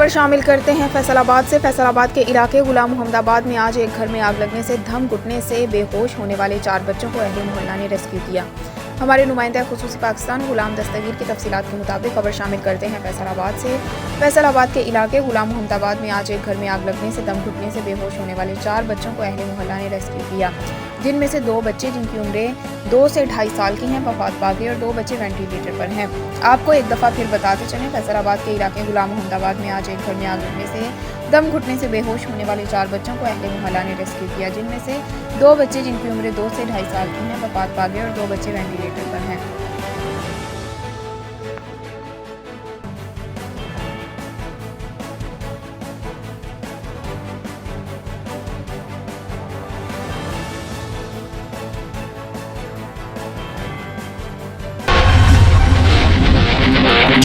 खबर शामिल करते हैं फैसलाबाद से। फैसलाबाद के इलाके गुलाम मोहम्मदाबाद में आज एक घर में आग लगने से दम घुटने से बेहोश होने वाले 4 बच्चों को अहले मोहल्ला ने रेस्क्यू किया। हमारे नुमाइंदा खुसूसी पाकिस्तान गुलाम दस्तगीर की तफसीलात के मुताबिक खबर शामिल करते हैं फैसलाबाद से। फैसलाबाद के इलाके गुलाम मोहम्मदाबाद में आज एक घर में आग लगने से दम घुटने से बेहोश होने वाले 4 बच्चों को अहले मोहल्ला ने रेस्क्यू किया, जिनमें से 2 बच्चे जिनकी उम्रें 2 से 2.5 साल की हैं वफात पा गए और 2 बच्चे वेंटिलेटर पर हैं। आपको एक दफ़ा फिर बताते चलें, फैसलाबाद के इलाके गुलाम मोहम्मदाबाद में आज एक घर में आग लगने से दम घुटने से बेहोश होने वाले 4 बच्चों को अहले मोहल्ला ने रेस्क्यू किया, जिनमें से 2 बच्चे जिनकी उम्रें 2 से 2.5 साल की हैं वफात पा गए और 2 बच्चे वेंटिलेटर पर हैं।